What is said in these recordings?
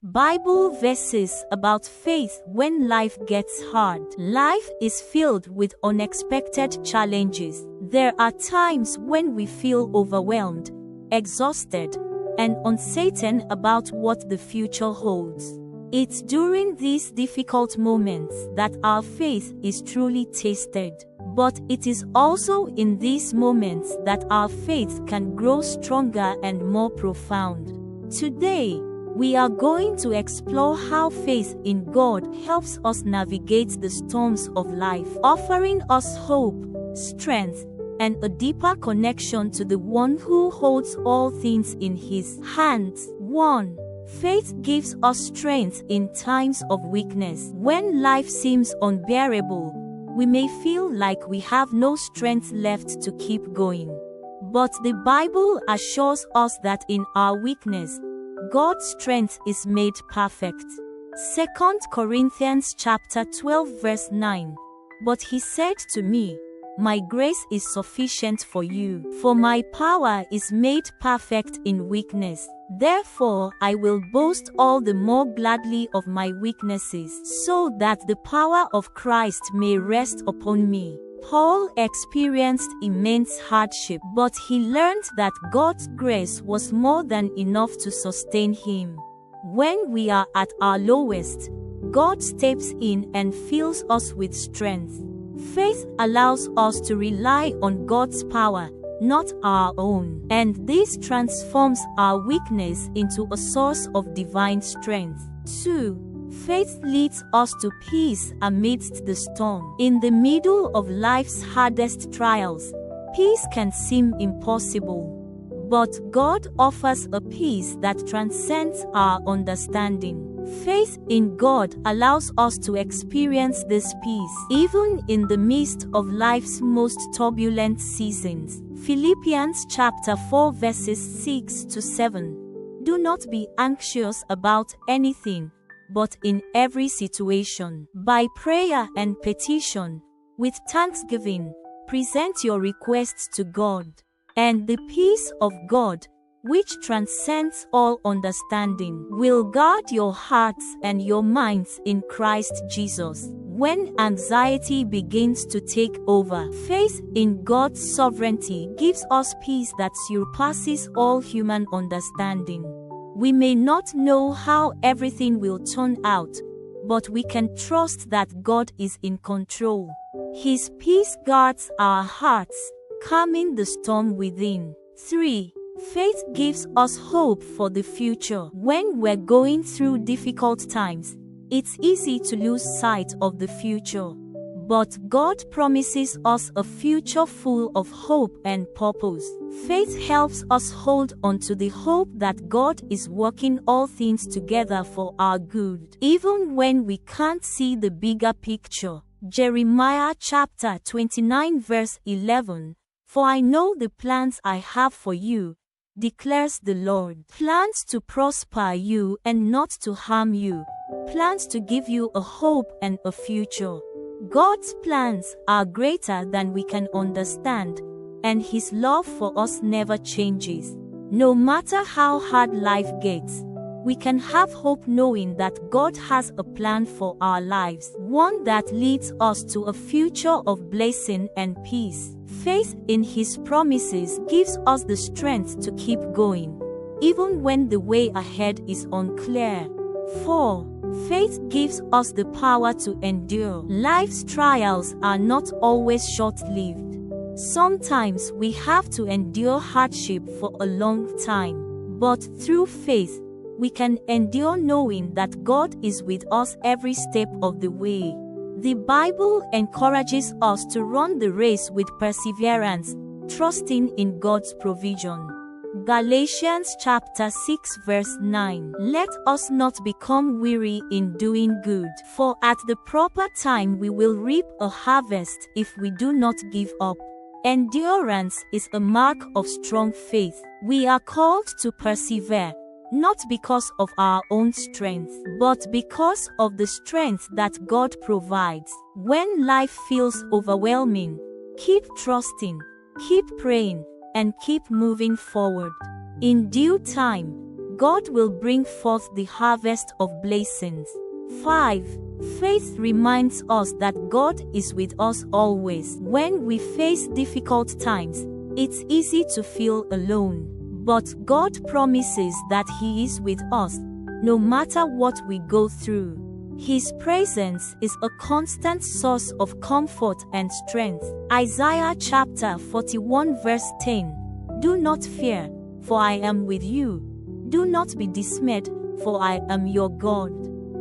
Bible verses about faith when life gets hard. Life is filled with unexpected challenges. There are times when we feel overwhelmed, exhausted, and uncertain about what the future holds. It's during these difficult moments that our faith is truly tested. But it is also in these moments that our faith can grow stronger and more profound. Today, we are going to explore how faith in God helps us navigate the storms of life, offering us hope, strength, and a deeper connection to the one who holds all things in his hands. 1. Faith gives us strength in times of weakness. When life seems unbearable, we may feel like we have no strength left to keep going. But the Bible assures us that in our weakness, God's strength is made perfect. 2 Corinthians chapter 12 verse 9. But he said to me, "My grace is sufficient for you, for my power is made perfect in weakness. Therefore I will boast all the more gladly of my weaknesses, so that the power of Christ may rest upon me." Paul experienced immense hardship, but he learned that God's grace was more than enough to sustain him. When we are at our lowest, God steps in and fills us with strength. Faith allows us to rely on God's power, not our own, and this transforms our weakness into a source of divine strength. 2. Faith leads us to peace amidst the storm. In the middle of life's hardest trials, peace can seem impossible. But God offers a peace that transcends our understanding. Faith in God allows us to experience this peace, even in the midst of life's most turbulent seasons. Philippians chapter 4 verses 6 to 7. Do not be anxious about anything, but in every situation, by prayer and petition, with thanksgiving, present your requests to God. And the peace of God, which transcends all understanding, will guard your hearts and your minds in Christ Jesus. When anxiety begins to take over, faith in God's sovereignty gives us peace that surpasses all human understanding. We may not know how everything will turn out, but we can trust that God is in control. His peace guards our hearts, calming the storm within. 3. Faith gives us hope for the future. When we're going through difficult times, it's easy to lose sight of the future. But God promises us a future full of hope and purpose. Faith helps us hold on to the hope that God is working all things together for our good, even when we can't see the bigger picture. Jeremiah chapter 29 verse 11. For I know the plans I have for you, declares the Lord. Plans to prosper you and not to harm you. Plans to give you a hope and a future. God's plans are greater than we can understand, and His love for us never changes. No matter how hard life gets, we can have hope knowing that God has a plan for our lives, one that leads us to a future of blessing and peace. Faith in His promises gives us the strength to keep going, even when the way ahead is unclear. 4. Faith gives us the power to endure. Life's trials are not always short-lived. Sometimes we have to endure hardship for a long time. But through faith, we can endure knowing that God is with us every step of the way. The Bible encourages us to run the race with perseverance, trusting in God's provision. Galatians chapter 6 verse 9. Let us not become weary in doing good, for at the proper time we will reap a harvest if we do not give up. Endurance is a mark of strong faith. We are called to persevere, not because of our own strength, but because of the strength that God provides. When life feels overwhelming, keep trusting, keep praying, and keep moving forward. In due time, God will bring forth the harvest of blessings. 5. Faith reminds us that God is with us always. When we face difficult times, it's easy to feel alone. But God promises that He is with us, no matter what we go through. His presence is a constant source of comfort and strength. Isaiah chapter 41 verse 10. Do not fear, for I am with you. Do not be dismayed, for I am your God.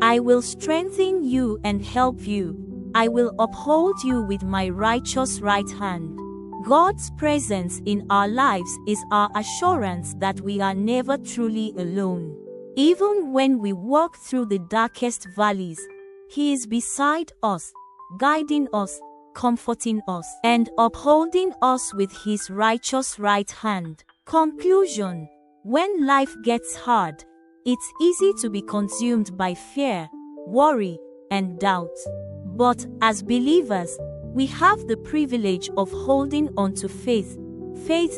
I will strengthen you and help you. I will uphold you with my righteous right hand. God's presence in our lives is our assurance that we are never truly alone. Even when we walk through the darkest valleys, He is beside us, guiding us, comforting us, and upholding us with His righteous right hand. Conclusion: when life gets hard, it's easy to be consumed by fear, worry, and doubt. But as believers, we have the privilege of holding on to faith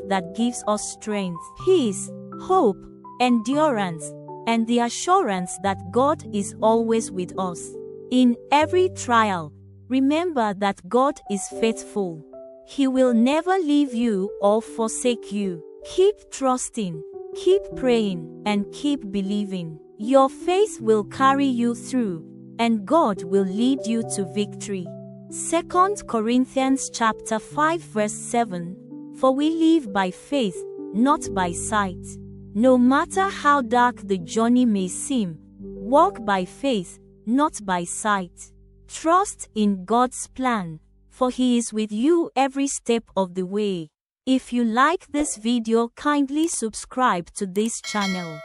that gives us strength, peace, hope, endurance, and the assurance that God is always with us. In every trial, remember that God is faithful. He will never leave you or forsake you. Keep trusting, keep praying, and keep believing. Your faith will carry you through, and God will lead you to victory. 2 Corinthians chapter 5 verse 7. For we live by faith, not by sight. No matter how dark the journey may seem, walk by faith, not by sight. Trust in God's plan, for He is with you every step of the way. If you like this video, kindly subscribe to this channel.